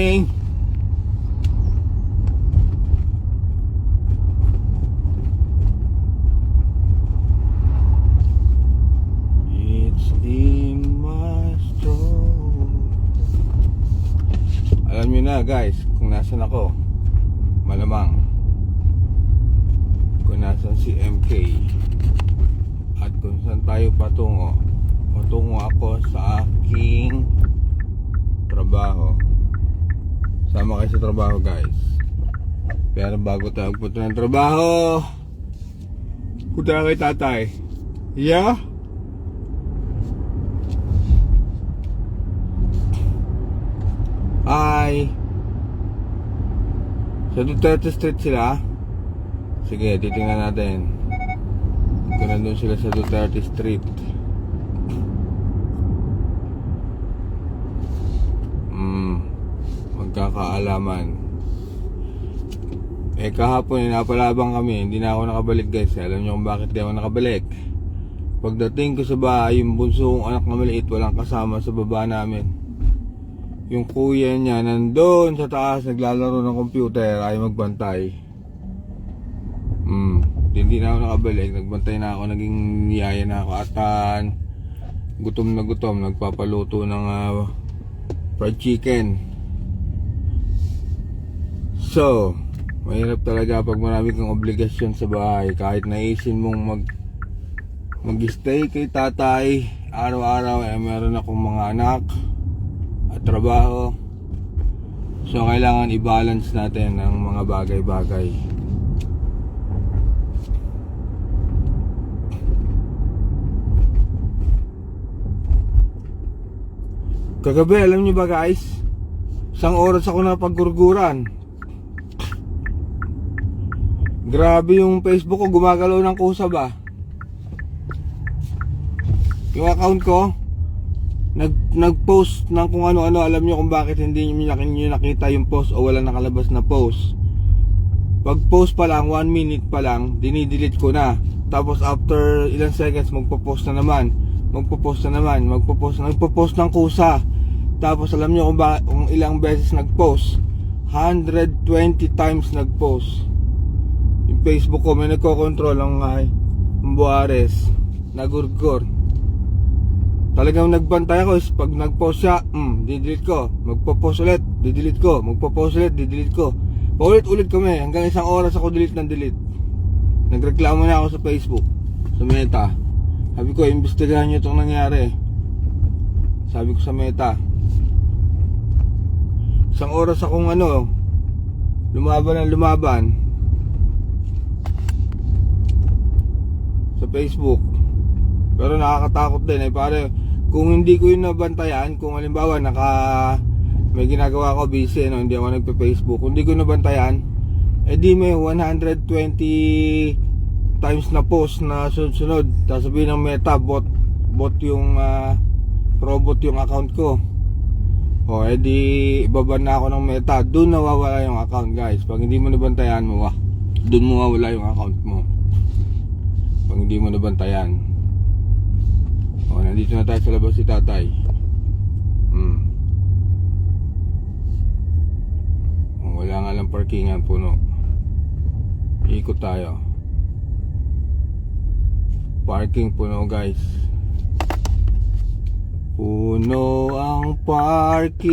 morning. It's in my stroke. Alam nyo na guys kung nasan ako. Malamang kung nasan si MK at kung saan tayo patungo. Patungo ako sa aking trabaho. Sama kayo sa trabaho guys. Pero bago tayo magpunta ng trabaho, punta kay tatay. Yeah? Hi. Sa Duterte Street sila. Sige, titingnan natin kung nandun sila sa Duterte Street. Magkakaalaman. Kahapon napalabang kami. Hindi na ako nakabalik guys. Alam nyo kung bakit di ako nakabalik. Pagdating ko sa bahay, yung bunsong anak na maliit walang kasama sa baba namin. Yung kuya niya nandun sa taas naglalaro ng computer, ay magbantay. Hindi na ako nakabalik. Nagbantay na ako, naging niyaya na ako atan. Gutom na gutom, nagpapaluto ng fried chicken. So, mahirap talaga pag marami kang obligasyon sa bahay. Kahit naisin mong mag-stay kay tatay araw-araw, meron akong mga anak at trabaho. So kailangan i-balance natin ang mga bagay-bagay. Kagabi, alam nyo ba guys, isang oras ako na paggurguran. Grabe yung Facebook ko, gumagalaw ng kusa ba. Yung account ko nag-post ng kung ano-ano. Alam nyo kung bakit hindi nyo nakita yung post o wala nakalabas na post. Pag post pa lang, 1 minute pa lang, dinidelete ko na. Tapos after ilang seconds magpo-post na naman. Magpo-post ng kusa. Tapos alam nyo kung ilang beses nag-post. 120 times nag-post. Yung Facebook ko may nagko-control ang Buares, Nagurgor. Talagang nagbantay ako. Pag nag-post siya, didelete ko. Magpo-post ulit, didelete ko. Magpo-post ulit, didelete ko. Paulit-ulit kami. Hanggang isang oras ako delete ng delete. Nagreklamo na ako sa Facebook, sa Meta. Sabi ko, imbestigahan nyo itong nangyari. Sabi ko sa Meta. Isang oras akong lumaban sa Facebook. Pero nakakatakot din pare. Kung hindi ko yun nabantayan, kung halimbawa may ginagawa ko busy, hindi ako nagpe-Facebook, kung hindi ko nabantayan, di may 120 times na post na sunod-sunod. Tapos sabihin ng Meta, bot yung robot yung account ko. Di ibaban na ako ng Meta. Doon nawawala yung account guys. Pag hindi mo nabantayan mo, doon mawawala yung account mo. Pag hindi mo nabantayan. Nandito na tayo sa labas si tatay. Wala nga lang parkingan, puno. Ikot tayo. Parking puno guys. Puno ang parking.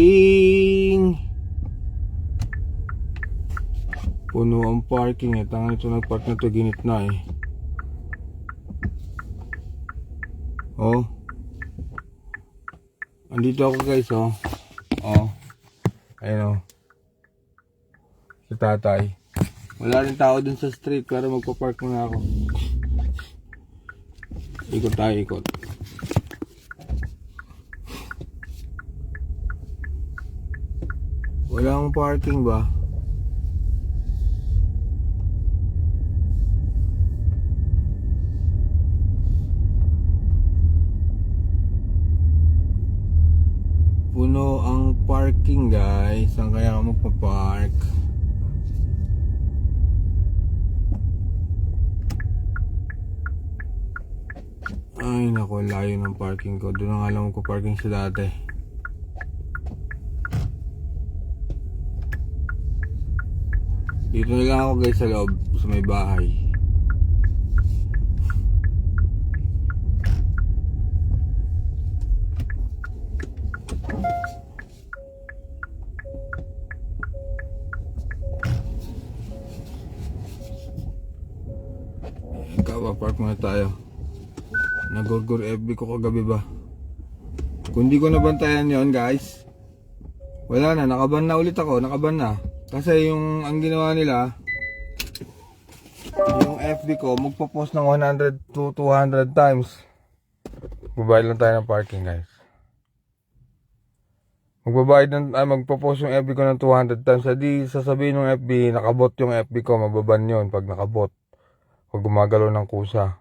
Puno ang parking. Tangan ito nagpark na to, ginit na andito ako guys ayun si tatay. Wala rin tao dun sa street pero magpa-park muna ako. Ikot tayo, ikot. Wala akong parking ba? Puno ang parking guys. Saan kaya ako magpa-park? Ay naku, layo ng parking ko. Doon na nga lang magpa-parking sa dati. Dito na lang ako guys sa loob, sa may bahay. Park muna tayo. Nagurgur FB ko kagabi ba? Kung di ko nabantayan yon guys, wala na, nakaban na ulit ako, nakaban na. Kasi yung ang ginawa nila, yung FB ko magpo-post ng 100 to 200 times. Magbabayad lang tayo ng parking guys. Magpo-post yung FB ko ng 200 times. Hindi sasabihin ng FB, nakabot yung FB ko, mababan yon pag nakabot. Pag gumagalaw ng kusa.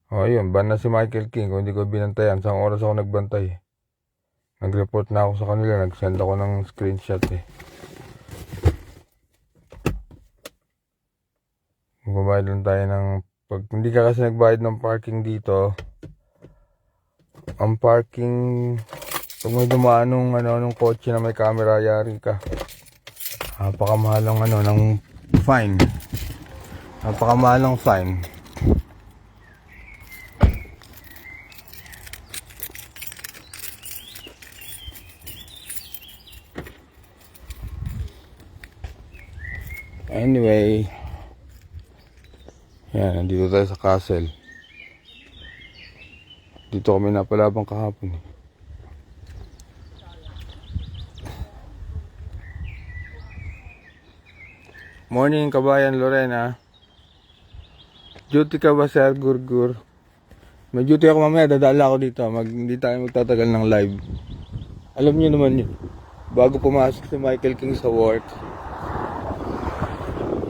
O ayun, ban na si Michael King kung hindi ko binantayan. Isang oras ako nagbantay. Nag-report na ako sa kanila. Nag-send ako ng screenshot eh. Magbabayad lang tayo ng... Pag hindi ka kasi nagbayad ng parking dito, ang parking... Pag may dumaan nung kotse na may camera, yari ka. Napakamahal ng fine. Napakamahal ng fine. Anyway, yan, nandito tayo sa castle. Dito kami napalabang kahapon. Morning, kabayan Lorena. Duty ka ba, Sir Gurgur? May duty ako mamaya, dadala ako dito. Hindi tayo magtatagal ng live. Alam niyo naman yun. Bago pumasok si Michael King sa work,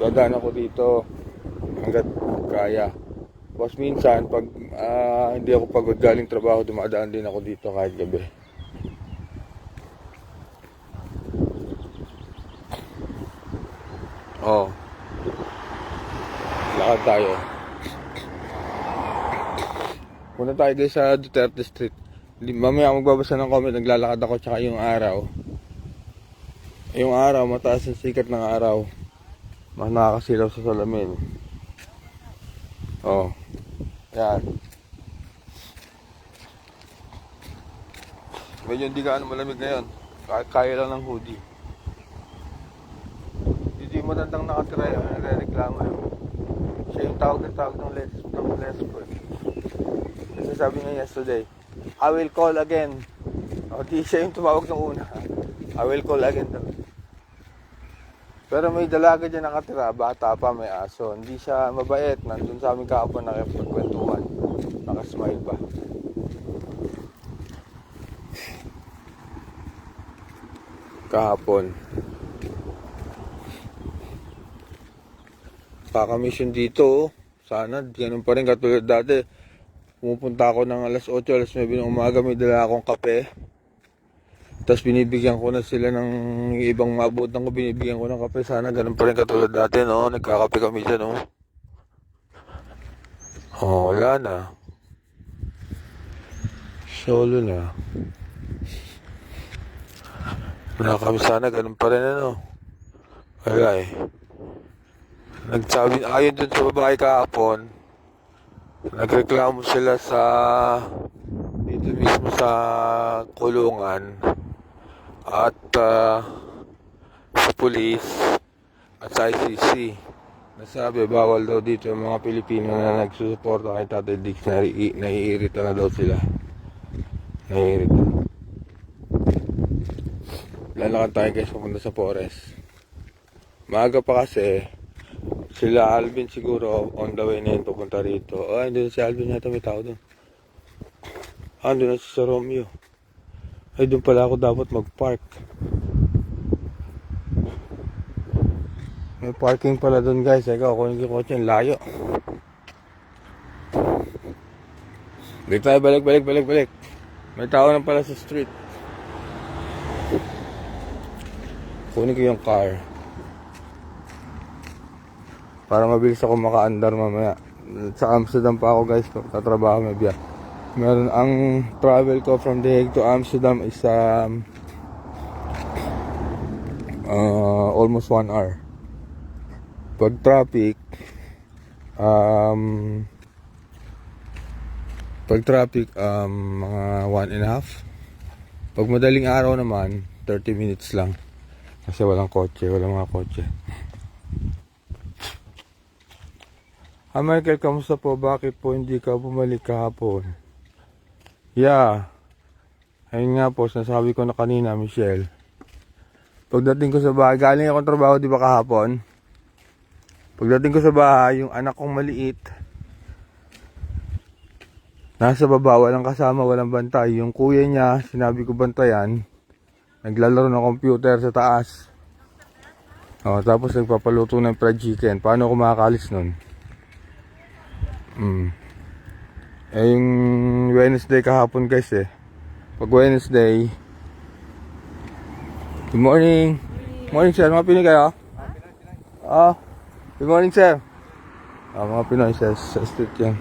dadaan ako dito hanggat kaya. Tapos minsan, pag hindi ako pagod galing trabaho, dumadaan din ako dito kahit gabi. Oh. Lakad tayo. Punta tayo guys sa Duterte Street. Mamaya magbabasa ng comment, naglalakad ako tsaka yung araw. Yung araw, mataas ang sikat ng araw. Mas nakakasilaw sa salamin. Oh. Yan. Medyo hindi gaano malamig ngayon. Kaya lang ng hoodie. Hindi matandang nakatira yun. Nagre-reklamo yun. Siya yung tawag ng Lesper. Kasi sabi niya yesterday, I will call again. O di siya yung tumawag ng una. I will call again daw. Pero may dalaga dyan nakatira, bata pa, may aso. Hindi siya mabait. Nandun sa aming kahapon nakipagkwentuhan. Nakasmile pa. Kahapon. Kaka-mission dito. Sana, ganun pa rin katulad dati. Pumupunta ako ng alas 8, alas 9 ng umaga, may dala akong kape. Tapos binibigyan ko na sila ng ibang maabutan ko, binibigyan ko ng kape. Sana ganun pa rin katulad dati, no? Nagkakape kami dyan, no? Oh, wala na. Solo na. Wala kami, sana ganun pa rin, ano? Wala eh. Nagsabi, ayon dun sa babae kahapon, nagreklamo sila sa dito mismo sa kulungan at sa pulis at sa ICC. Nasabi bawal daw dito yung mga Pilipino na nagsusuporta kay Tatay Diggs. Naiirita na daw sila. Naiirita. Lalakad tayo guys papunta sa forest. Maaga pa kasi. Sila Alvin siguro on the way na yun papunta rito. Doon si Alvin yata, may tao doon. Doon na si Sir Romeo. Ay, doon pala ako dapat mag-park. May parking pala doon guys. Ikaw, kunin ko yung kotse, layo. Balik tayo, balik. May tao na pala sa street. Kunin ko yung car. Para mabilis ako maka-andar mamaya. Sa Amsterdam pa ako guys, tatrabaho may biya. Meron ang travel ko from The Hague to Amsterdam is almost 1 hour. Pag traffic, um, mga 1.5. Pag madaling araw naman, 30 minutes lang. Kasi walang mga kotse. Michael, kamusta po? Bakit po hindi ka bumalik kahapon? Yeah. Ayun nga po, sinasabi ko na kanina, Michelle. Pagdating ko sa bahay, galing akong trabaho, di ba kahapon? Pagdating ko sa bahay, yung anak kong maliit, nasa baba, walang kasama, walang bantay. Yung kuya niya, sinabi ko bantayan, naglalaro ng computer sa taas. Tapos nagpapaluto ng fried chicken. Paano ako makakalis nun? Yung Wednesday kahapon guys Pag Wednesday, good morning. Morning sir, mga Pinoy kayo? Good morning sir. Mga Pinoy sa street yan.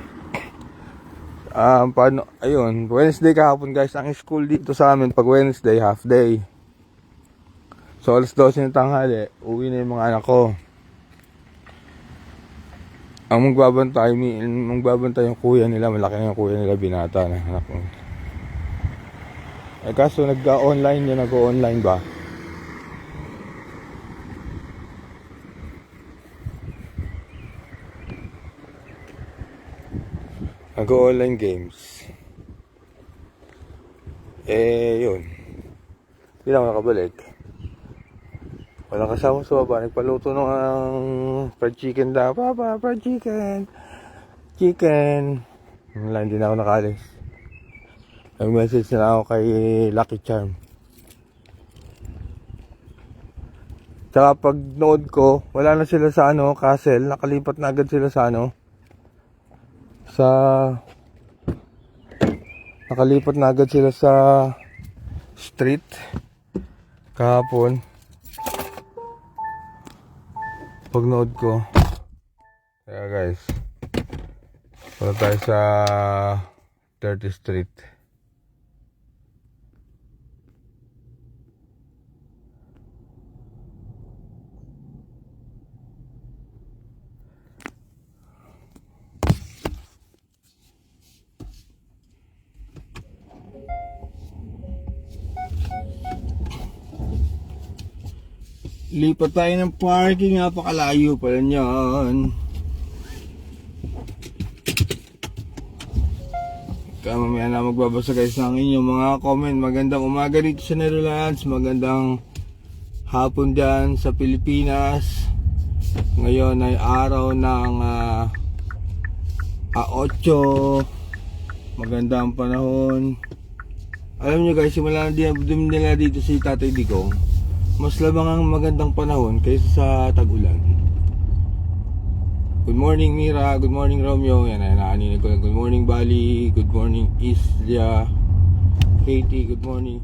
Ayun, Wednesday kahapon guys, ang school dito sa amin pag Wednesday, half day. So alas 12 ng tanghali, uwi na yung mga anak ko. Ang magbabantay yung kuya nila, malaki na yung kuya nila, binata na anak ko. Kaso nag-online ba? Nag-online games. Yun. Hindi lang nakabalik. Walang kasama sa baba. Nagpaluto ng fried chicken daw. Papa, fried chicken. Chicken. Wala, hindi na ako nakalis. Nag-message na ako kay Lucky Charm. Tsaka pag nood ko, wala na sila sa castle. Nakalipat na agad sila sa nakalipat na agad sila sa street kahapon. Pagnood ko, kaya guys, punta tayo sa 30th Street. Lipat tayo ng parking, napakalayo pala niyan. Kaya mamaya na magbabasa guys ng inyong mga comment. Magandang umaga dito sa Netherlands, magandang hapon dyan sa Pilipinas. Ngayon ay araw ng 8. Magandang panahon. Alam nyo guys, simula nila dito si Tatay Digong, mas labang ang magandang panahon kaysa sa tag-ulan. Good morning Mira, good morning Romeo. Yan ay naaninig ko lang. Good morning Bali, good morning Islia, Katie, good morning.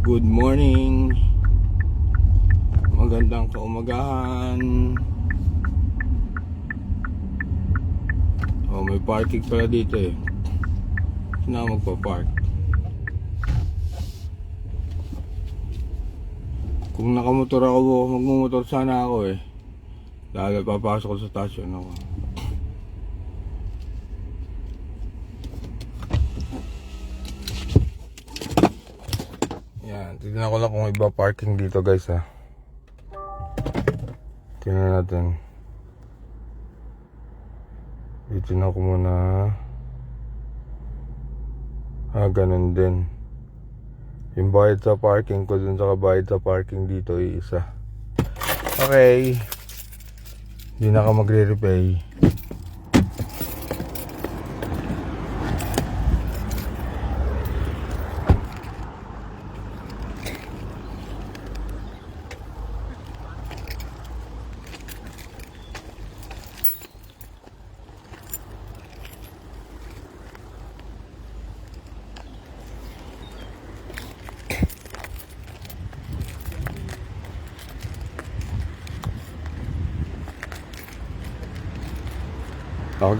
Good morning. Magandang kaumagahan. May parking pala dito Saan ako magpa-park? Kung nakamotor ako, magmumotor sana ako dahil papasok ko sa stasyon ako. Yan, tignan ko lang kung iba parking dito guys Tingnan natin. Itin ako muna. Ganun din. Yung bayad sa parking ko dun sa bayad sa parking dito ay isa. Okay. Hindi na ako magre-repay.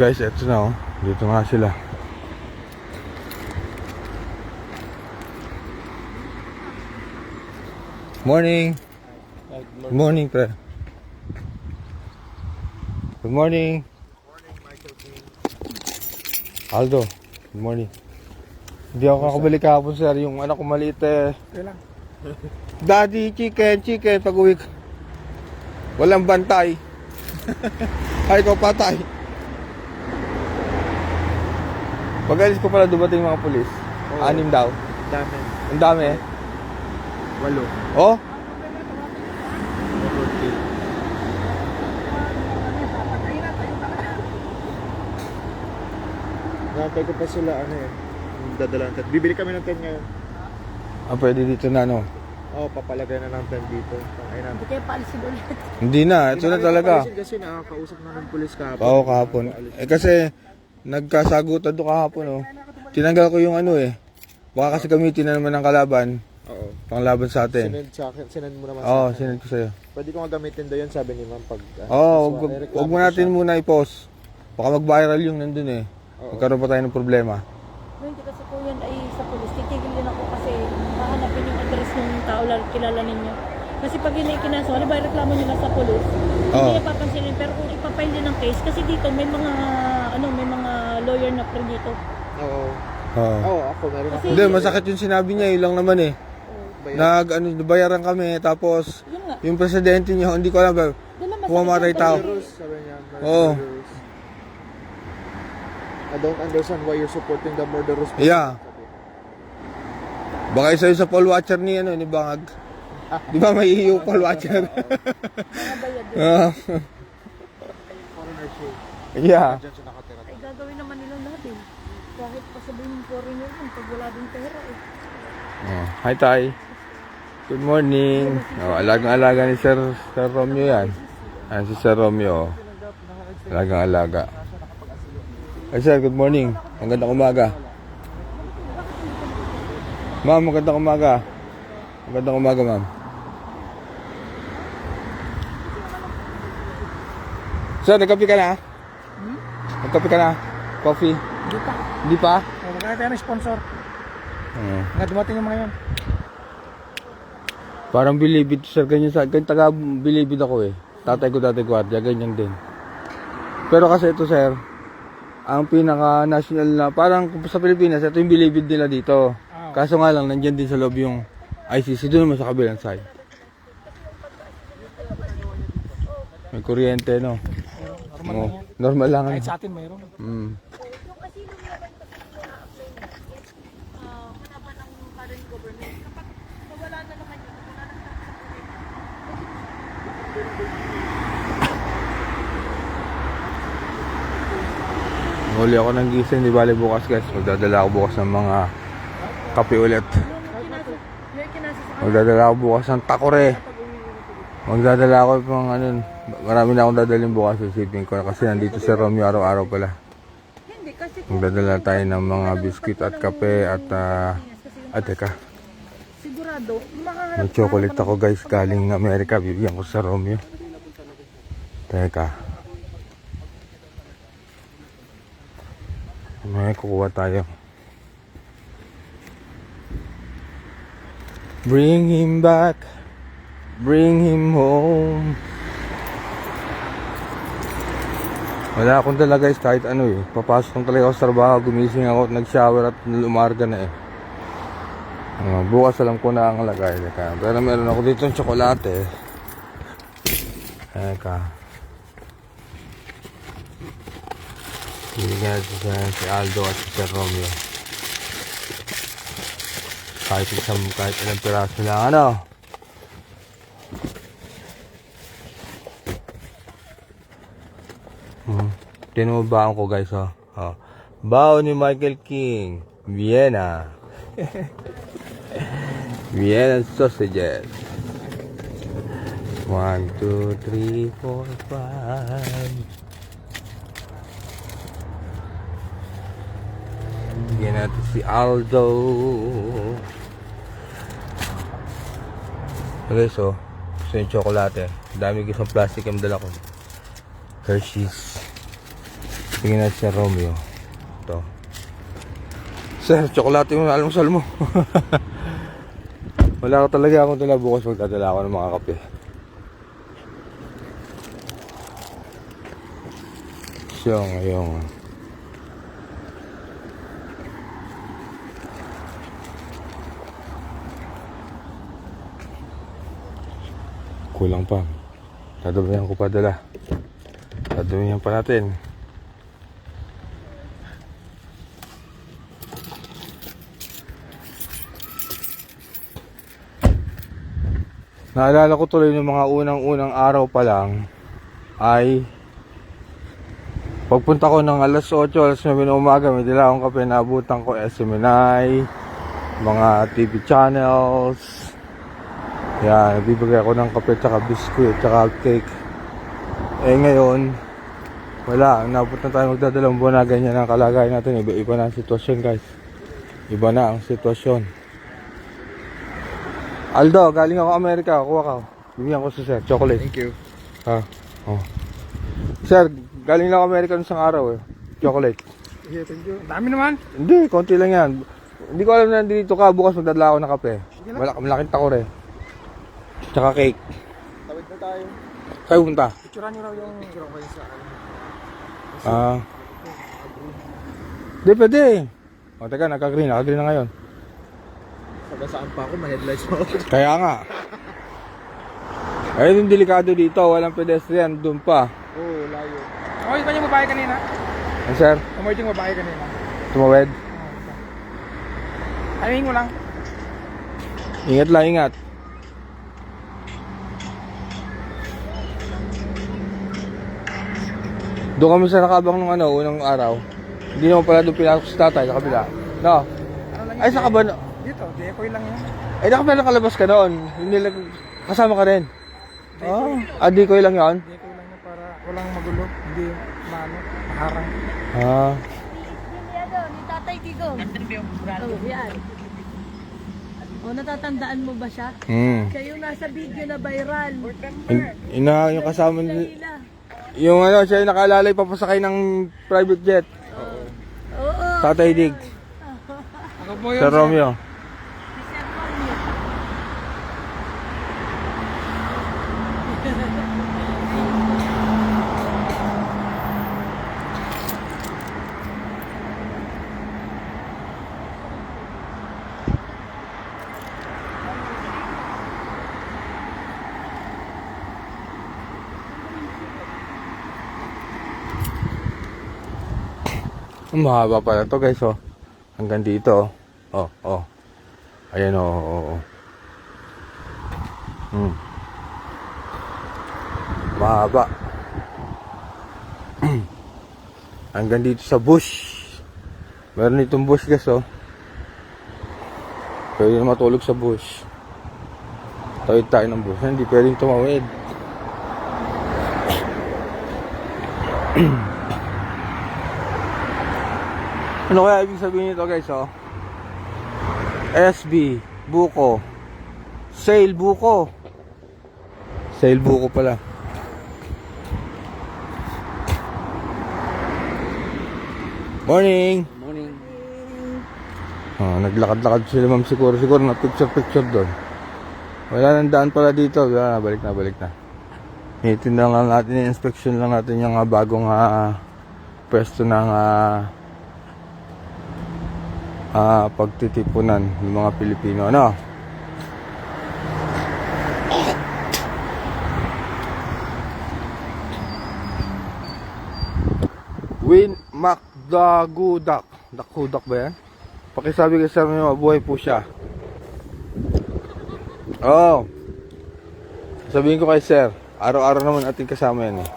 Guys, eto na Dito nga sila. Morning. Good morning, pre. Good morning. Aldo, good morning. Hindi ako kakabalik kahapon, sir. Yung anak ko maliit eh. Kailan? Daddy, chicken, pag uwi ko. Walang bantay. Ay, ko patay. Pag alis ko pala dumating mga pulis. Oo. 6 daw. Dami. Ang dami eh. 8. Oh? Nakapay ko pa sila dadalan tent. Bibili kami ng tent ngayon. Ah, pwede dito na, no? Oo, papalagay na ng tent dito. Ayun Hindi kayo paalisin ulit. Hindi na, ito na talaga. Kasi nakakausap na ng pulis kahapon. Oo, kahapon. Eh kasi, nagkasagutan doon kahapon, oh. Tinanggal ko yung ano eh. Baka kasi gamitin na naman ng kalaban. Oo. Panglaban sa atin. Sinend mo naman Oo, sa akin. sinend ko sa'yo. Pwede ko nga gamitin daw yun, sabi ni ma'am pag... Oo, reklamo wag mo ko natin siya. muna i-post. Baka mag-viral yung nandun eh. Oo. Magkaroon pa tayo ng problema. Hindi kasi po yan ay sa pulis. Titigil din ako kasi hahanapin yung address ng tao kilala ninyo. Kasi pag yun ay kinaso, halimbawa reklamo nyo na sa pulis, Oo. hindi niya papansinin. Pero kung ipapile din ng case, kasi dito may mga lawyer na pre dito. Oo. Oo. Oo, ako meron ako. Hindi, masakit yung sinabi niya, yun lang naman eh. Bayaran kami, tapos Yun nga. yung presidente niya, hindi ko alam ba, Dala masakit pumamatay yung tao. bayaran. Murderers, sabi niya. Oo. Murderers. I don't understand why you're supporting the murderers. Yeah. Baka isa yun sa poll watcher ni Bangag. Di ba may iyo poll watcher? Mga bayad din. Ah. Foreigner show. Yeah. Diyan siya nakatira. Ay gagawin naman nila lahat eh. Kahit pa sabihin yung foreigner yun, pag wala din pera eh. Oh, hi Tay. Good morning. Oh, alagang-alaga ni Sir Romeo yan. Ayan si Sir Romeo. Alagang-alaga. Hey sir, good morning. Magandang umaga. Ma'am, magandang umaga. Magandang umaga, ma'am. Sir, nagkape ka na? Nagkape ka na? Coffee? Hindi pa. Hindi pa? Magkano tayo ng sponsor? Oo. Dumating yung mga yun. Parang bilibid, sir. Ganyan taga bilibid ako eh. Tatay ko dati gwardiya, ganyan din. Pero kasi ito, sir, ang pinaka-national na, parang sa Pilipinas, ito yung bilibid nila dito. Kaso nga lang, nandyan din sa loob yung ICC, doon naman sa kabilang side. May kuryente, no? Normal lang. Kahit sa atin mayroon. Mm. Kalaban ng current government. Kapag nawala na naman yun, wala na Huli ako ng gising, di bali bukas guys. Magdadala ako bukas ng mga kape ulit. yung kinasa sa Magdadala ako bukas ng takore. Magdadala ako ng ano, marami na akong dadalhin bukas. Isipin ko kasi nandito si Romeo araw-araw pala. hindi kasi Magdadala tayo ng mga biskuit at kape at teka, sigurado, may chocolate ako guys galing Amerika. Bibigyan ko sa Romeo. Teka. May kukuha tayo. Bring him back. Bring him home. Wala akong dala guys kahit ano eh. Papasok lang talaga ako sa trabaho. Gumising ako at nag-shower at lumarga na eh. Bukas alam ko na ang lagay. Teka. Pero meron ako dito ng tsokolate. Teka. Bibigyan natin si Aldo at si Sir Romeo. Kahit ilang piraso lang ano. Tinubaan ko guys oh. Bao ni Michael King, Vienna. Vienna sausages. 1, 2, 3, 4, 5. Bigyan natin si Aldo. Okay, so gusto yung tsokolate. Dami isang plastic yung dala ko. Hershey's. Bigyan natin si Romeo. Ito. Sir, tsokolate mo, almusal mo. Wala ko talaga akong dala bukas, magdadala ako ng mga kape. So, ngayon. Kulang pa. Dadabayan ko pa dala. Dadabayan pa natin. Naalala ko tuloy ng mga unang-unang araw pa lang ay pagpunta ko ng alas 8, alas 9 ng umaga, may dala akong kape, naabutan ko SMNI, mga TV channels. Yan, nabibigay ako ng kape, tsaka biskuit, tsaka cake. Eh ngayon, wala, naabot na tayo magdadalawang buwan na ganyan ang kalagayan natin. Iba na ang sitwasyon, guys. Iba na ang sitwasyon. Aldo, galing ako Amerika, kuha ka. Bibigyan ko sa sir, chocolate. Thank you. Ha? Oh. Sir, galing lang ako Amerika nung isang araw eh. Chocolate. Yeah, thank you. Dami naman. Hindi, konti lang yan. Hindi ko alam na dito ka, bukas magdadala ako ng kape. Malaking takore. Tsaka cake. Tawid na tayo. Kayo punta? Picturean nyo raw yung grocery sa akin. Di pwede. O teka, naka-green na ngayon. Sagasaan pa ako, may headlights pa ako. Kaya nga. Ayun yung delikado dito, walang pedestrian, doon pa. Oo, layo. Amoy ba yung babae kanina? Ano sir? Amoy yung babae kanina. Tumawid? Timing mo lang. Ingat lang, ingat. Doon kami sa nakabang ng unang araw. Hindi naman pala doon pinasok si tatay sa kabila. No? Ano lang Ay, sa kabano? Dito, decoy lang yun. Ay, nakalabas ka noon. Hindi lang, kasama ka rin. Oh, adi ko lang yan. Decoy lang yun para walang magulo. Hindi maharang. Ah. Ni Tatay Tigo. Oh, yan. O, natatandaan mo ba siya? Siya yung nasa video na viral. Yung kasama ni... Nila. Yung ano, siya yung nakalalay papasakay ng private jet. Oo. Tatay Dig. Ako po yun. Sir Romeo. Mahaba pala to guys, oh. Hanggang dito, oh. Oh. Ayan, oh. Mahaba. Hanggang dito sa bush. Meron itong bush guys, oh. Pwede na matulog sa bush. Tawid tayo ng bush. Hindi pwedeng tumawid. Ano kaya ibig sabihin nito guys, oh? SB, buko. Sail buko. Sail buko pala. Morning. Morning. Naglakad-lakad sila ma'am siguro na picture doon. Wala nang daan pala dito. Balik na. Itinda lang natin, inspection lang natin yung bagong pwesto ng pagtitipunan ng mga Pilipino, ano? Win Macdagudak. Dakudak ba yan? Pakisabi kay sir niyo, mabuhay po siya. Oh. Sabihin ko kay sir, araw-araw naman ating kasama yan eh.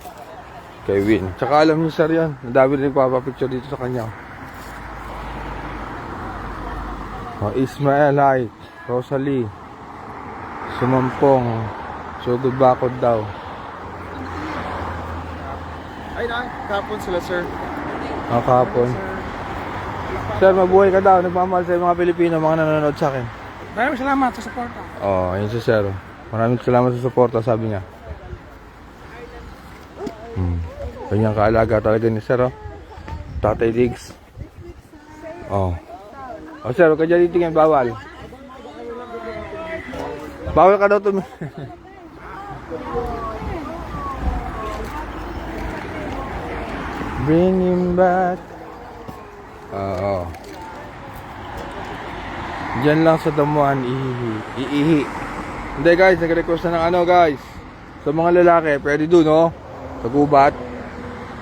Kay Win. Tsaka alam niyo sir yan, nadami rin papapicture dito sa kanya. Oh, Ismaelite, Rosalie, Sumampong, Sugod Bakod daw. Ay, kapon sila, sir. Kahapon. Sir, mabuhay ka daw. Nagmamahal sa mga Pilipino, mga nanonood sa akin. Maraming salamat sa suporta. Oh, ayun si sir. Maraming salamat sa suporta, sabi niya. Kanyang kaalaga talaga ni sir, oh. Tatay Diggs. Oh. Oh, sir, huwag ka dyan titingin, bawal. Bawal ka daw Bring him back. Oo. Diyan lang sa damuhan, iihi. Hindi guys, nag-request na ng ano guys. Sa mga lalaki, pwede dun, no? Sa gubat.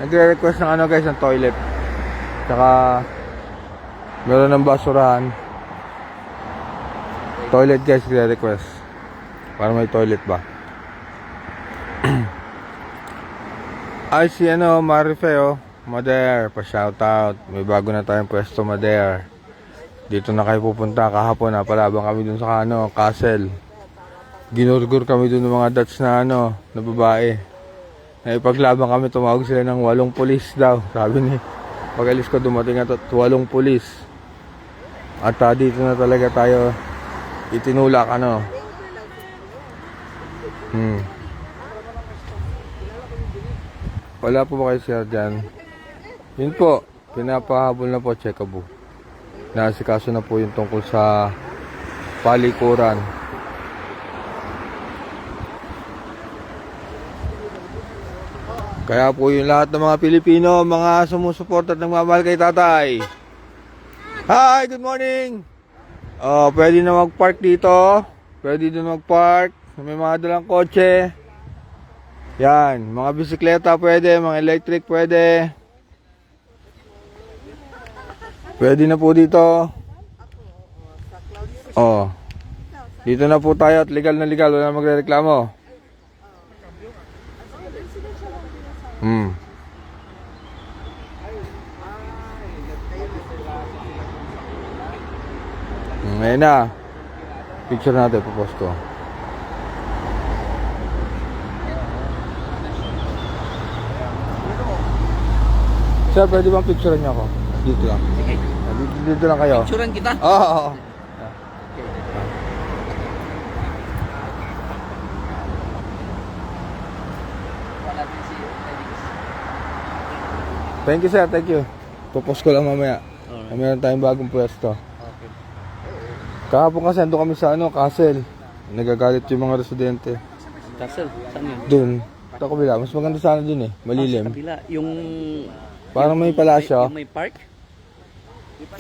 Nagre-request ng ano guys, ng toilet. Tsaka meron ng basurahan. Toilet guys, nagre-request. Para may toilet ba? Ay si ano, Marife oh, Mader, pa-shoutout. May bago na tayong pwesto, Mader. Dito na kayo pupunta. Kahapon napalabang kami dun sa ano, castle. Ginurgur kami dun ng mga Dutch na ano, na babae. Naipaglaban kami, tumawag sila ng 8 pulis daw. Sabi ni, pag-alis ko dumating at 8 pulis. At dito na talaga tayo itinulak ano. Wala po ba kayo sir dyan? Yun po, pinapahabol na po checkable. Nasikaso na po yung tungkol sa palikuran. Kaya po yung lahat ng mga Pilipino, mga sumusuporta at nagmamahal kay tatay. Hi, good morning! Pwede na mag-park dito. Pwede din mag-park. May mga dalang kotse. Yan, mga bisikleta pwede, mga electric pwede. Pwede na po dito. Dito na po tayo at legal na legal, wala magrereklamo. Ngayon na. Picture natin, popost ko. Sir, pwede bang picturean niyo ako? Dito lang. Sige. Dito lang kayo. Picturean kita? Oo. Thank you sir, thank you. Popost ko lang mamaya. Meron tayong bagong pwesto. Okay. Kahapon kasi ando kami sa ano, castle. Nagagalit yung mga residente. Castle? Saan yun? Doon. Ito kabila. Mas maganda sana dun eh. Malilim. Sa kabila. Yung... Parang may palasyo. Yung may park?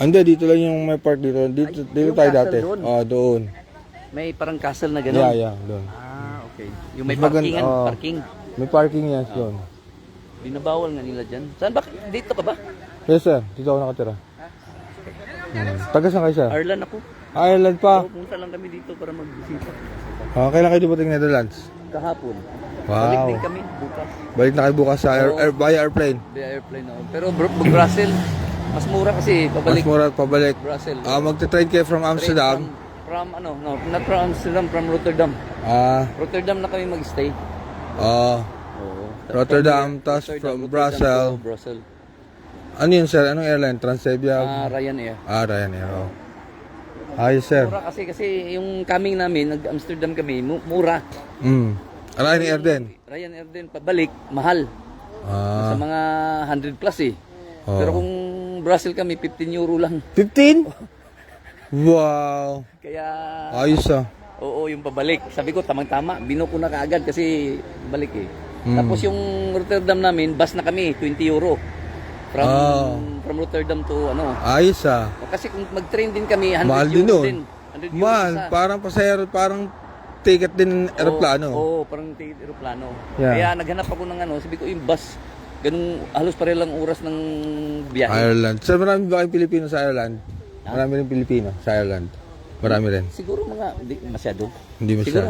Hindi, dito lang yung may park dito. Dito yung tayo castle dati. doon? Doon. May parang castle na gano'n? Yeah, doon. Okay. Yung may Mas maganda, parkingan, parking. May parking yan doon. Binabawal nga nila dyan. Saan ba? Dito ka ba? Yes sir, dito ako nakatira. Taga saan kayo sir? Ireland ako. Ireland pa. Pumunta lang kami dito para magbisita. Kailan kayo dumating Netherlands? Kahapon. Balik Wow. din kami bukas. Balik na kayo bukas sa via airplane. By airplane ako. Pero Brussels, mas mura kasi Mas pabalik. mura at pabalik. Brussels. Magte-train kayo from Amsterdam. From ano, no, not from Amsterdam, from Rotterdam. Rotterdam na kami mag-stay. Oo. Rotterdam, tas from Brussels. Brussels. Ano yun sir? Anong airline? Transavia? Ryanair. Ryanair. Ayos sir. Mura kasi yung coming namin, nag-Amsterdam kami, mura. Ryanair din? Ryanair din, pabalik, mahal. Sa mga 100 plus eh. Pero kung Brussels kami, 15 euro lang. 15? Wow. Kaya... Ayos Oo, yung pabalik. Sabi ko, tamang-tama. Bino ko na kaagad kasi balik eh. Tapos yung Rotterdam namin, bus na kami, 20 euro. From Rotterdam to ano. Ayos Kasi kung mag-train din kami, 100 mahal euro din. din. 100 euro Mahal. isa. Parang pasahero, parang ticket din aeroplano. Oo, parang ticket aeroplano. Yeah. Kaya naghanap ako ng ano, sabi ko yung bus, ganung halos parelang oras ng biyahe. Ireland. Sir, marami ba kayong Pilipino sa Ireland? Marami rin Pilipino sa Ireland. Marami rin. Siguro mga, hindi masyado. Hindi masyado.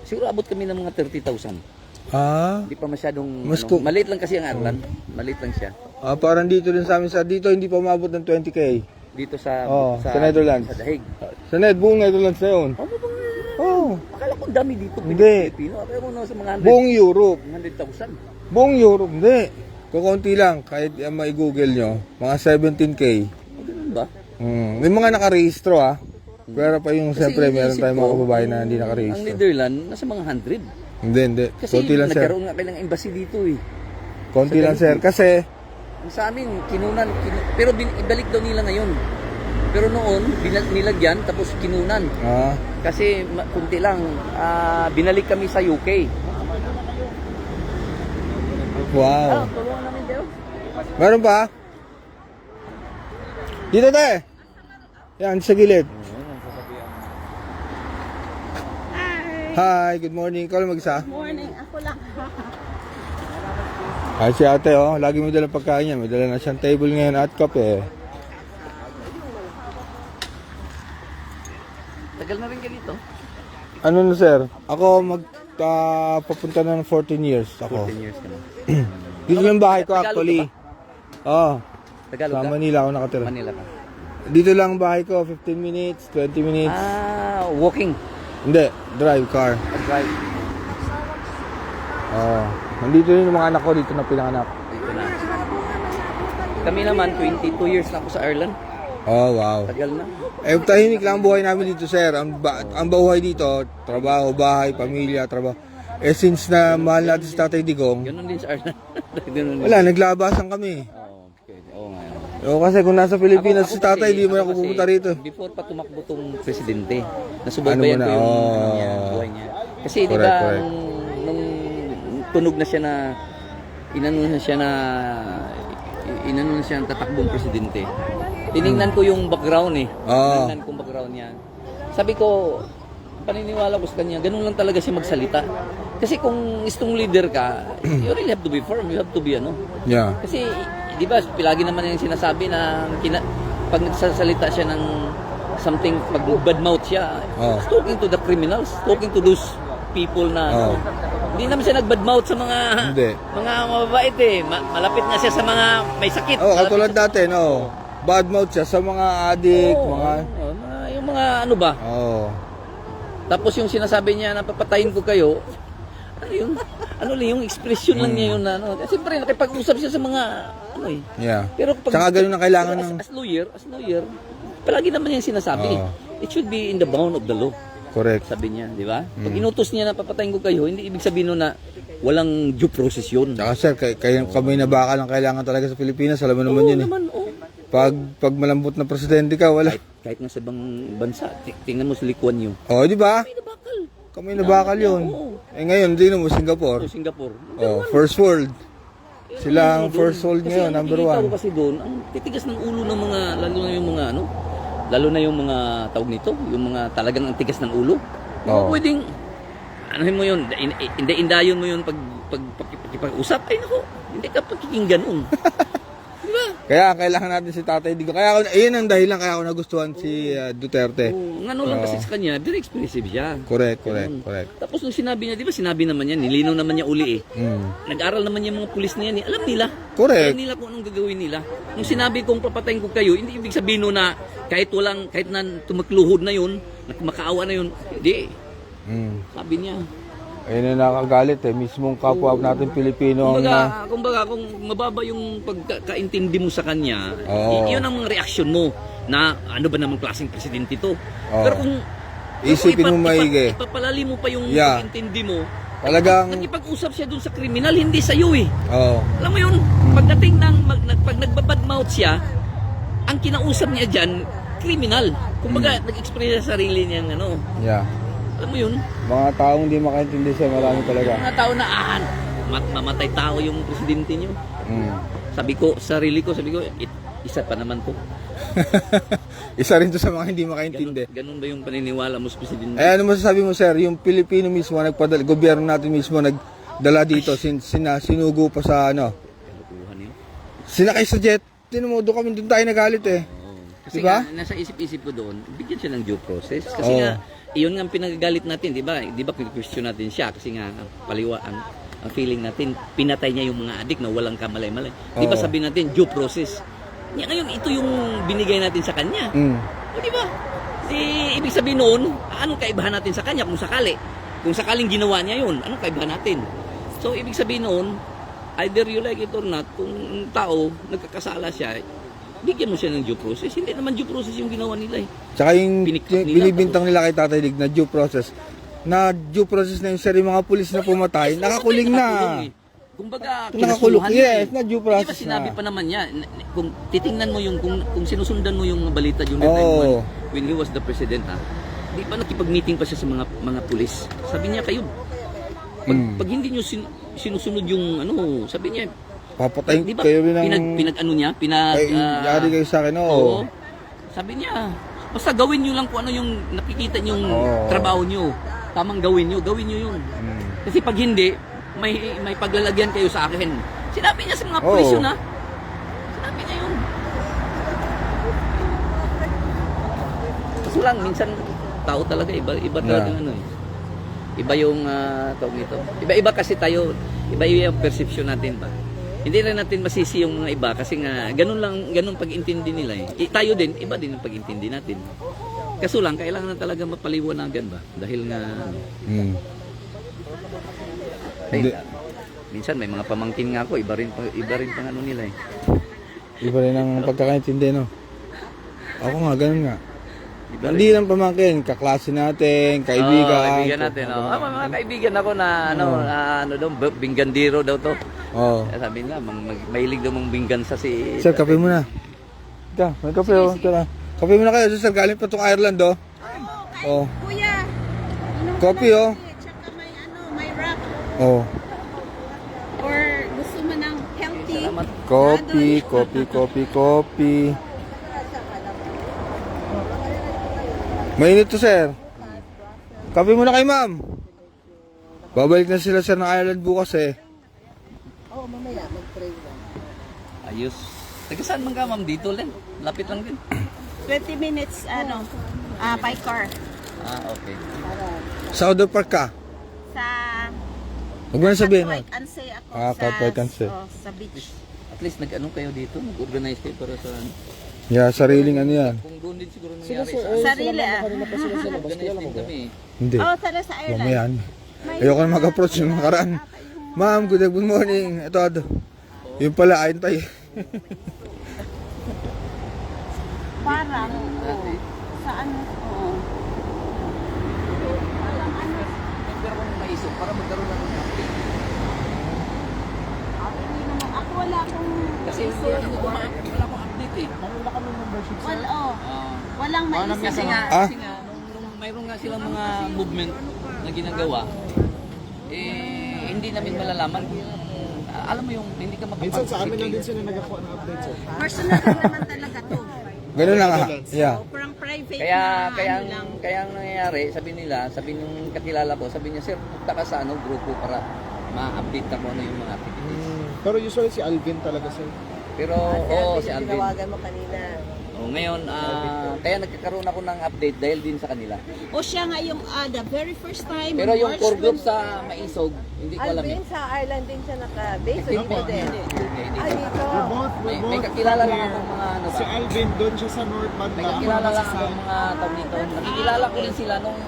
Siguro abot kami ng mga 30,000. Hindi pa masyadong, Mas maliit lang kasi ang Ireland. Maliit lang siya. Parang dito din sa amin dito hindi pa umabot ng 20k. Dito sa Netherlands. Sa Dahig. Sa buong Netherlands na yun. Akala ko dami dito. Hindi. Pilipino. Akala ko sa mga 100. Buong Europe. 100,000. Buong Europe, hindi. Kukunti lang. Kahit mai-google nyo. Mga 17k. Ganun ba? May mga nakarehistro Pero pa yung Kasi siyempre meron iniisip tayong mga ko, kababayan na hindi Ang nakarehistro. Netherlands, nasa mga 100. Hindi. Kasi Konti lang sir. nagkaroon nga kayo ng embassy dito eh. Konti sa lang sir. Dahig. Kasi Ang sa amin, pero ibalik daw nila ngayon. Pero noon, nilagyan, tapos kinunan. Ah. Kasi kunti lang, binalik kami sa UK. Wow. Tulungan namin kayo. Meron pa? Dito tayo. Yan, sa gilid. Hi, good morning. Ikaw lang mag-isa? Morning, ako lang. Ay, si ate, oh. Lagi mo dalang pagkain niya. May dala na siyang table ngayon at kape. Tagal na rin ka dito. Ano na, sir? Ako papunta na ng 14 years ako. 14 years ka na. Dito lang bahay ko Tagalog actually. Oo. Tagalog Sa ka? Manila ako nakatira. Manila ka. Dito lang bahay ko, 15 minutes, 20 minutes. Walking. Hindi, drive car. Drive. Oo. Nandito rin yung mga anak ko, dito na pinanganak. Dito na. Kami naman, 22 years na ako sa Ireland. Oh, wow. Tagal na. Eh, tahimik lang ang buhay namin dito, sir. Ang buhay dito, trabaho, bahay, pamilya, trabaho. Eh, since na mahal natin si Tatay Digong, Ganun din sa Ireland. Ganun din. wala, naglabasan kami. Okay. Oo nga. O, kasi kung nasa Pilipinas si Ako Tatay, kasi- di mo na ako ako kasi, pupunta rito. Before pa tumakbo tong presidente, nasubaybayan Ano mo na? ko yung Oh. ano niya, buhay niya. Kasi di Correct, ba, correct. nung tunog na siya na, inano na siya ng tatakbong presidente. Tiningnan ko yung background eh. Ah. Tiningnan ko yung background niya. Sabi ko, paniniwala ko sa kanya, ganun lang talaga siya magsalita. Kasi kung istong leader ka, you really have to be firm, you have to be ano. Yeah. Kasi, di ba, palagi naman yung sinasabi na pag nagsasalita siya ng something, pag bad mouth siya, Oh. he's talking to the criminals, talking to those people na, Oh. hindi naman siya nag-bad mouth sa mga, Hindi. mga mababait eh. Malapit na siya sa mga may sakit. Oh, Malapit katulad siya sa- dati, no? Bad mouth siya sa mga addict, Oo, mga... yung mga ano ba. Oh. Tapos yung sinasabi niya na papatayin ko kayo, ano yun? Ano lang yung expression lang niya yun na ano. Siyempre nakipag-usap siya sa mga ano eh. Yeah. Pero Tsaka ganun ang kailangan pero ng... as lawyer, palagi naman niya sinasabi. Oo. It should be in the bound of the law, Correct. sabi niya, di ba? Pag inutos niya na papatayin ko kayo, hindi ibig sabihin nun na walang due process yun. Tsaka sir, kami na bakal ang kailangan talaga sa Pilipinas. Alam mo naman yun eh. Naman, oh. Pag malambot na presidente ka, wala. Kahit nga sa ibang bansa, tingnan mo si Lee Kuan Yew. Oh, di ba? Ay, nabakal. Kami na bakal yun. Oo. Eh ngayon, di mo Singapore. Oh, Singapore. Oh, first world. Sila ang first world Kasi ngayon, ang number nakikita ko one. kasi doon, ang titigas ng ulo ng mga, lalo na yung mga ano, lalo na yung mga tawag nito, yung mga talagang ang tigas ng ulo. Hindi mo Oo. pwedeng, anuhin mo yun, indayon mo yun pag-usap. Ay nako, hindi ka pagkikinggan nun. Di ba? Kaya kailangan natin si Tatay Digong. Kaya ayun ang dahilan kaya ako nagustuhan si Duterte. Ang ano lang kasi sa kanya, very expressive siya. Correct. Ganun. Correct. Tapos nung sinabi niya, di ba sinabi naman niya, nilinaw naman niya uli eh. Mm. Nag-aral naman yung mga pulis na yan, alam nila. Correct. Alam nila kung anong gagawin nila. Nung sinabi kong papatayin ko kayo, hindi ibig sabihin no na kahit na tumakluhod na yun, makaawa na yun, hindi. Mm. Sabi niya. Ayun na nakagalit eh. Mismong kapwa natin Pilipino ang... Kumbaga, kung mababa yung pagkakaintindi mo sa kanya, Oo. yun ang mga reaksyon mo na ano ba namang klaseng presidente to. Oo. Pero kung Isipin mo maigi. ipapalali mo pa yung Yeah. pagintindi mo, Talagang... nakipag-usap siya dun sa kriminal, hindi sa iyo eh. Oh. Alam mo yun, pagdating pag nagbabadmouth siya, ang kinausap niya dyan, kriminal. Kumbaga, nag-express sa sarili niya ng ano. Yeah. Alam mo yun, Mga taong hindi makaintindi siya, marami talaga. mga tao na mamatay tao yung presidente niyo. Mm. Sabi ko, isa pa naman to. Isa rin to sa mga hindi makaintindi. Ganun ba yung paniniwala mo sa presidente? Eh, ano masasabi mo, sir? Yung Pilipino mismo, gobyerno natin mismo, nagdala dito, sinugo pa sa, ano, Kalukuhan yun. sinakay sa jet. Tinumodo kami, doon tayo nagalit eh. Kasi Diba? nga, nasa isip-isip ko doon, bigyan siya ng due process. Kasi Oo. nga, iyon nga ang pinagagalit natin, di ba? Di ba, question natin siya kasi nga, ang feeling natin, pinatay niya yung mga adik na walang kamalay-malay. Di ba Oo. sabi natin, due process. Ngayon, ito yung binigay natin sa kanya. Mm. O di ba? Ibig sabihin noon, anong kaibahan natin sa kanya kung sakali? Kung sakaling ginawa niya yun, anong kaibahan natin? So, ibig sabihin noon, either you like it or not, kung ang tao, nagkakasala siya, bigyan mo siya ng due process. Hindi naman due process yung ginawa nila eh. Tsaka yung Piniktik nila, binibintang nila kay Tatay Dig na due process. Na due process na yung sir, yung mga pulis na pumatay, nakakuling na. Eh. kumbaga, Nakakulong. kinasuhan niya Yes, na due process Di ba sinabi na. pa naman niya, kung titingnan mo yung, kung sinusundan mo yung balita yun Oo. when he was the president, di ba nakipag-meeting pa siya sa mga pulis? Sabi niya, kayo, pag hindi nyo sinusunod yung, sabi niya, Papatayin di ba, kayo rin ng... pinag-ano niya, yari kayo sa akin, oo. Sabi niya, basta gawin nyo lang kung ano yung nakikita nyong trabaho nyo. Tamang gawin nyo yun. Kasi pag hindi, may paglalagyan kayo sa akin. Sinabi niya sa mga pulis yun, ha? Sinabi niya yun. Kaso lang, minsan, tao talaga, iba talaga Iba yung, tawag nito. Iba kasi tayo, iba yung perception natin ba? Hindi rin natin masisi yung mga iba kasi nga, ganun pag-intindi nila eh. Tayo din, iba din yung pag-intindi natin. Kaso lang, kailangan na talaga mapaliwanagan ba? Dahil nga, minsan may mga pamangkin nga ako, iba rin pang ano nila eh. Iba rin ang pagkakaintindi, no? Ako nga, ganun nga. Iba Hindi lang pamangkin, kaklase natin, kaibigan. Kaibigan natin. Mga kaibigan ako na, daw, binggandiro daw to. Sabi nila, mahilig daw mong binggansa si... Sir, kape muna. Ika, may kape Tara. Kape muna kayo, sir. Galing pa itong Ireland, Kuya, Coffee, tsaka may wrap. Or gusto mo ng healthy? Salamat. Coffee. Mainit to, sir. Kape muna kayo, ma'am. Babalik na sila, sir, ng Ireland bukas, eh. Ayos. Taga saan man ka, ma'am? Dito lang. Lapit lang din. 20 minutes, by car. Okay. Sa Outdoor Park ka? Sa... Huwag mo na sabihin, Katway Kansay ako Katway Kansay. sa beach. At least nag-ano kayo dito? Nag-organize kayo para sa... Yeah, sariling ano yan. Kung doon din siguro nangyari Sarili organize din kami. Hindi. Tara sa Ireland. Mamaya. Ayoko na mag-approach yung nakaraan. Ma'am, good morning. Ito. Yung pala, ayun tayo. Parang, saan, Pero kung maisip, para magkaroon lang ng update. Ako wala akong... Kasi wala akong update eh. Walang maisip. Kasi nga, nung mayroon nga silang mga movement na ginagawa, hindi namin malalaman kung, alam mo yung, hindi ka makapag-update. Minsan sa amin lang din sila nagakuha ng update, sir. Personal naman talaga to. Ganun lang. Yeah. Parang private Kaya ang nangyayari, sabi nung kakilala ko, sabi niya, sir, punta ka sa grupo para ma-update ako ano yung mga activities. Pero usually si Alvin talaga, sir. Pero, si Alvin. Tinawagan mo kanina. Ngayon, kaya nagkakaroon ako ng update dahil din sa kanila. O siya nga yung the very first time. Pero yung core group sa Maisog, hindi ko alam eh. Alvin, sa Ireland din siya naka-base o hindi din? Hindi. Dito. May kakilala lang akong mga ano Si ba? Alvin doon siya sa North Band. May kakilala lang akong mga tao nito. Nakikilala ko rin sila nung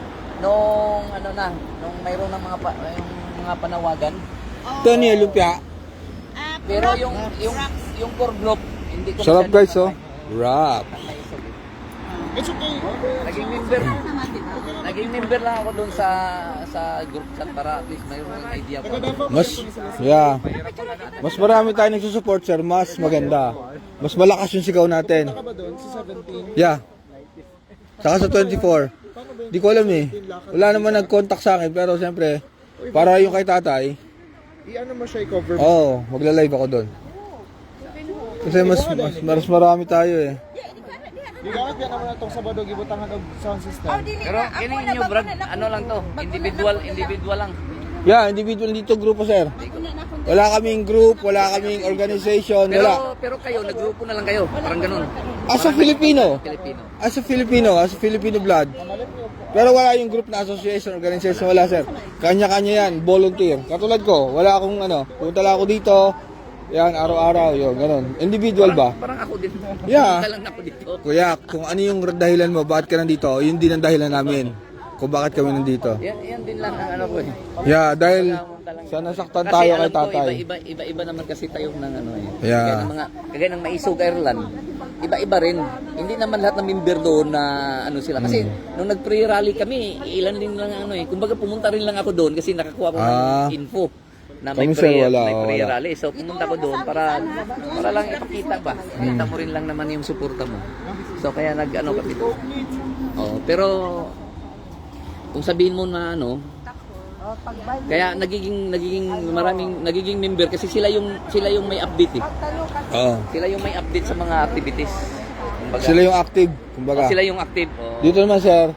mayroon ng mga panawagan. Tony, lumpia. Pero yung core group, hindi ko Sarap guys, masyadong Wrap. It's okay. Naging member lang ako doon sa group chat para at least mayroon ng idea ko. Mas marami tayo nagsusupport, sir. Mas maganda. Mas malakas yung sigaw natin. Ka ba doon? Si 17? Yeah. Saka sa 24. Di ko alam eh. Wala naman nag-contact sa akin. Pero siyempre, para yung kay tatay, I-ano mo siya, i-cover mo. magla-live ako doon. Kasi mas marami tayo eh. Di ka kaya naman itong Sabado, gibutangan ng sound system. Pero kining inyo, Brad, ano lang to, individual lang. Yeah, individual dito grupo, sir. Wala kaming group, wala kaming organization, wala. Pero kayo, naggrupo na lang kayo, parang ganun. As a Filipino. Filipino. As a Filipino blood. Pero wala yung group na association, organization, wala, sir. Kanya-kanya yan, volunteer. Katulad ko, wala akong punta lang ako dito. Yan, araw-araw, yun, ganun. Individual ba? Parang ako din. Yeah. Punta lang ako dito. Kuya, kung ano yung dahilan mo, bakit ka nandito, yun din ang dahilan namin. Kung bakit kami nandito. Yan din lang ang ano ko eh. Yeah, dahil sa nasaktan tayo kay tatay. Iba naman kasi tayo ng ano eh. Yeah. Kagaya ng Maisog Ireland, iba-iba rin. Hindi naman lahat ng member doon na ano sila. Kasi nung nag-pre-rally kami, ilan din lang ano eh. Kumbaga pumunta rin lang ako doon kasi nakakuha ko ng info. na may Kami, sir, prayer, wala, may prayer wala. rally. So pumunta ko doon para lang ipakita ba. Kita mo rin lang naman yung suporta mo. So kaya nag-ano kami doon. Oh, pero kung sabihin mo na ano, kaya nagiging member kasi sila yung may update eh. Oo. Sila yung may update sa mga activities. Kumbaga, Sila yung active, kumbaga. sila yung active. Oh. Dito naman, sir.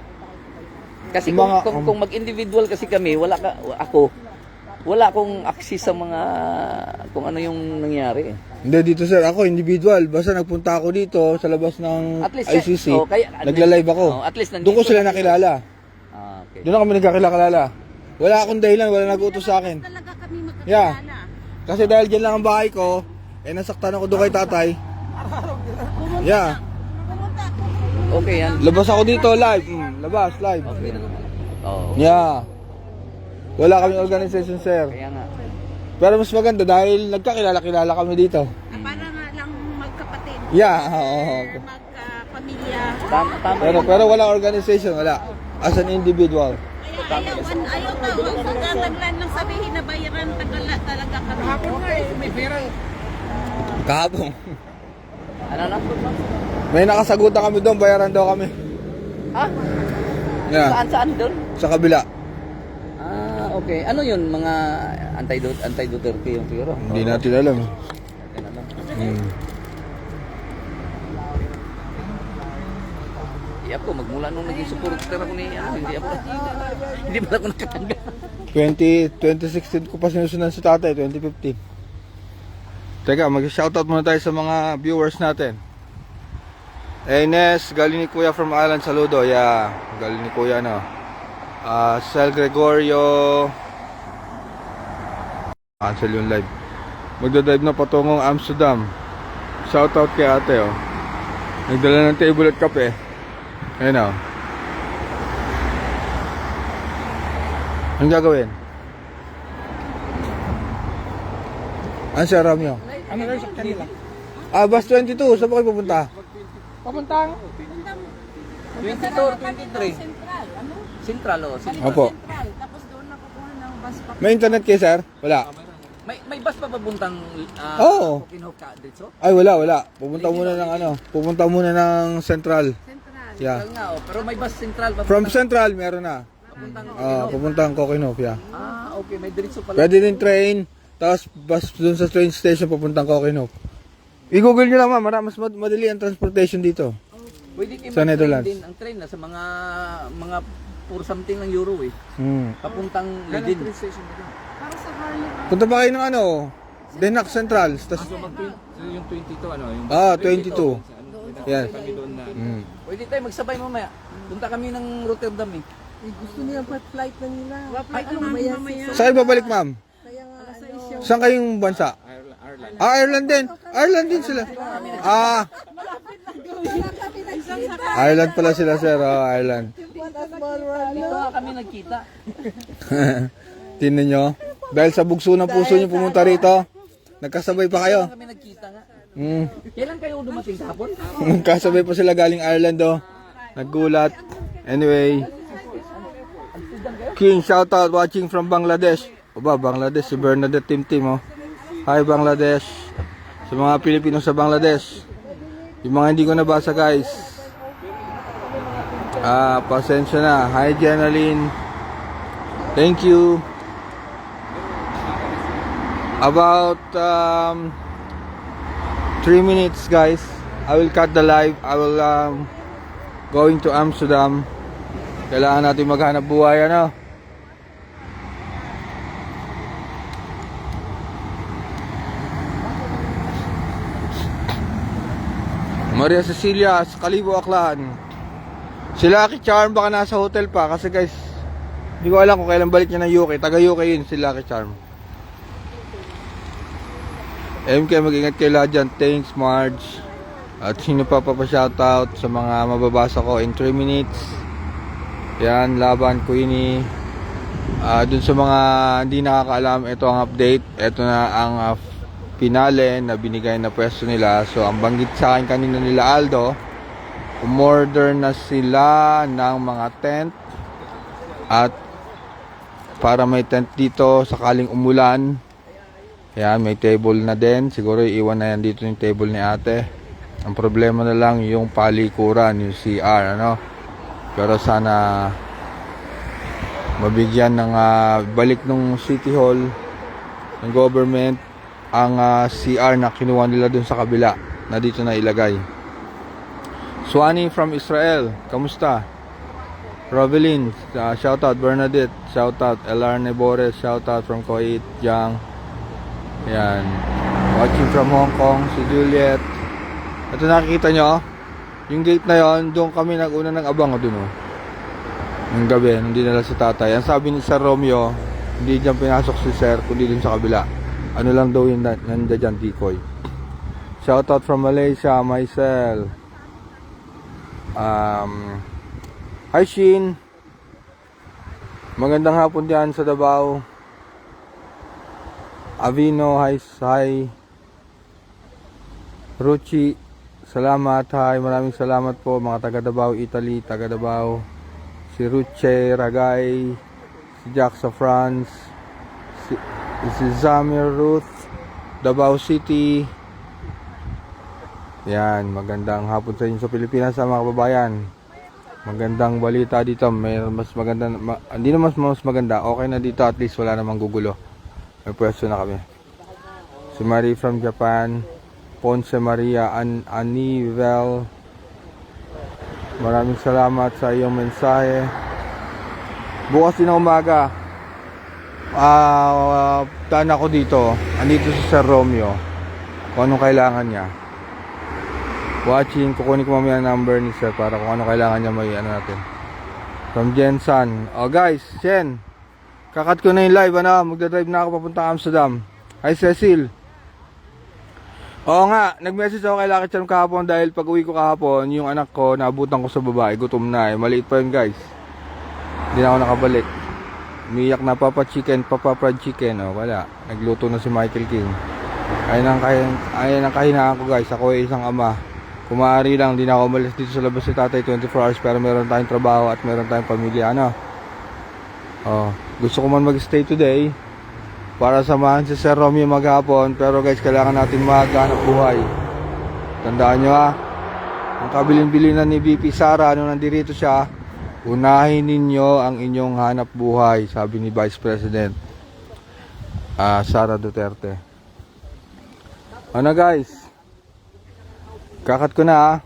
Kasi Mga- kung mag-individual kasi kami, wala akong access sa mga kung ano yung nangyari. Hindi, dito, sir. Ako, individual. Basta nagpunta ako dito sa labas ng At least, ICC. at Nagla-live ako. least- at least Doon ko nandito sila lang nakilala. Ah, okay. Doon na kami nagkakilala. Wala akong dahilan, wala nag-utos sa akin. Talaga kami magkakilala. Yeah. Kasi dahil dyan lang ang bahay ko, nasaktan ako doon kay tatay. Yeah. Okay yan. Labas ako dito, live. Labas, live. Okay na. Oo. Yeah. Wala kaming organization, sir. Kaya nga. Pero mas maganda dahil nagkakilala-kilala kami dito. Para nga lang magkapatid. Yeah, oo. Magkapamilya. Tama Pero wala organization, wala. As an individual. Ayaw daw. Taglan lang sabihin na bayaran talaga kami. Hapon nga may pera. Kahapon. Ano na? May nakasagutan kami doon, bayaran daw kami. Ha? Yeah, Saan doon? sa kabila. Ah, okay. Ano yun? Mga anti-Duterte yung siguro? Hindi natin alam. Natin alam. Hindi ako, magmula nung naging supporter ako ni hindi ba ako nakatanggap? 2016 ko pa sinusunan si tatay, 2015. Teka, mag-shoutout muna tayo sa mga viewers natin. Ines, galing ni Kuya from Island, saludo. Yeah, galing ni Kuya, no. Sel Gregorio. Cancel yung live. Magdadrive na patungong Amsterdam. Shoutout kay ate, oh. Nagdala ng table at kape. Ayun, oh. Anong gagawin? Ano siya, Romeo? Ano rin sa kanila? Bus 22. Saan ba kayo pupunta? Papuntang 22 or 23? Central, oh. Central. Opo. Tapos doon nakukuha ng bus pa. May internet kayo, sir? Wala. May bus pa papuntang Oo. Pukinhok ka dito? Ay, wala. Pupunta muna ng ano? Pupunta muna ng Central. Central. Yeah. Central nga, oh. Pero may bus Central papuntang From Central, meron na. papuntang Pupuntang Coquinov, yeah. Ah, okay. May diretso pala. Pwede din train, tapos bus dun sa train station papuntang Coquinov. I-google nyo lang, ma'am. Mas madali ang transportation dito. Pwede kayo Sa mag-train Netherlands. din ang train na sa mga for something ng euro eh. Papuntang Lidin. Para sa Harlem. Punta ba kayo ng ano? Denak Central. Tas, yung 22 ano? Yung 22. Yan. Pwede tayo magsabay mamaya. Punta kami ng Rotterdam eh. Gusto nila flight na nila. Ay, ano mamaya? Saan kayo babalik, ma'am? Kaya nga, ano. Saan kayong bansa? Ireland din. Ireland din sila. Ireland pala sila, sir. Ireland. Dito nga kami nagkita. Tingnan nyo. Dahil sa bugso ng puso nyo pumunta rito, nagkasabay pa kayo. Kami nagkita nga. Mm. Kailan kayo dumating sa hapon? Nagkasabay pa sila galing Ireland, oh. Naggulat. Anyway. King, shoutout watching from Bangladesh. Aba, Bangladesh, si Bernadette Tim, oh. Hi, Bangladesh. Sa mga Pilipino sa Bangladesh. Yung mga hindi ko nabasa, guys. Pasensya na. Hi, Jenaline. Thank you. About 3 minutes, guys. I will cut the live. I will going to Amsterdam. Kailangan natin maghanap buhay, ano? Maria Cecilia sa Kalibo, Aklan. Si Lucky Charm baka nasa hotel pa kasi, guys, hindi ko alam kung kailan balik niya ng UK. Taga UK yun si Lucky Charm. MK, mag-ingat kayo lahat dyan. Thanks, Marge. At sino pa shoutout sa mga mababasa ko in 3 minutes. Yan, Laban, Queenie. Dun sa mga hindi nakakaalam, ito ang update. Ito na ang finale na binigay na pwesto nila. So, ang banggit sa akin kanina nila Aldo, umorder na sila ng mga tent. At para may tent dito, sakaling umulan, Yan, may table na din. Siguro iwan na yan dito yung table ni ate. Ang problema na lang yung palikuran, yung CR, ano. Pero sana mabigyan ng balik ng City Hall, ng government, ang CR na kinuha nila dun sa kabila na dito na ilagay. Swani from Israel, kamusta? Rovelyn, shoutout. Bernadette, shoutout. LR Nebores, shoutout from Kuwait. Jang, yan. Watching from Hong Kong, si Juliet. Ito nakikita nyo, yung gate na yon, doon kami nag-una ng abang doon. Yung gabi, hindi nila si tatay. Ang sabi ni Sir Romeo, hindi dyan pinasok si Sir, kundi dun sa kabila. Ano lang daw yung nanda dyan, decoy. Shoutout from Malaysia, myself. Hi Shin. Magandang hapon dyan sa Davao. Avino, hi. Ruchi, salamat, hi. Maraming salamat po mga taga Davao, Italy, taga Davao. Si Ruche, Ragay, si Jack sa France, si Zamir Ruth, Davao City. Yan, magandang hapon sa inyo sa Pilipinas mga kababayan. Magandang balita dito, may mas maganda, hindi na mas maganda, okay na dito, at least wala namang gugulo. May pwesto na kami. Si Marie from Japan, Ponce Maria, Anivel, maraming salamat sa iyong mensahe. Bukas din ng umaga, daan ako dito, andito si Sir Romeo, kung anong kailangan niya. Watching, kukunin ko mamaya ang number ni Sir para kung ano kailangan niya may ano natin. From Jensan. Oh guys, Jen, kakat ko na yung live, magdadrive na ako papunta Amsterdam. Hi Cecil. Oo nga, nag-message ako kay Lucky Charm kahapon dahil pag uwi ko kahapon, yung anak ko, naabutan ko sa babae, gutom na maliit pa yun guys. Hindi na ako nakabalik. Umiyak na papa fried chicken, wala. Nagluto na si Michael King. Ayan ang kahinaan ko guys, ako ay isang ama. Kung maaari lang, di na ako umalis dito sa labas si tatay 24 hours, pero meron tayong trabaho at meron tayong pamilya, gusto ko man mag-stay today para samahan si Sir Romeo maghapon, pero guys, kailangan natin maghanap buhay. Tandaan nyo ang kabilin-bilinan ni VP Sara nung nandirito siya, unahin ninyo ang inyong hanap buhay, sabi ni Vice President Sara Duterte. Ano guys, kakat ko na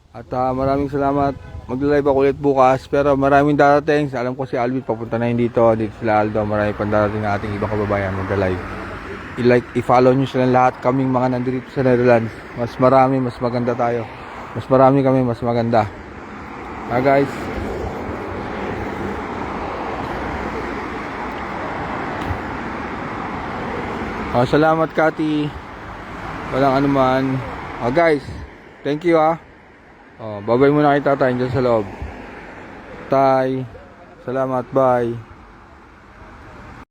at maraming salamat. Magla-live ako ulit bukas, pero maraming darating. Alam ko si Alvin papunta na yun dito sila Aldo, marami pang darating na ating ibang kababayan magla-live. I-follow nyo silang lahat, kaming mga nandito sa Netherlands. Mas marami, mas maganda tayo. Mas marami kami, mas maganda. Guys, salamat Kati, walang anuman. Guys, thank you babay muna kay tatay dyan sa loob. Tay, salamat, bye.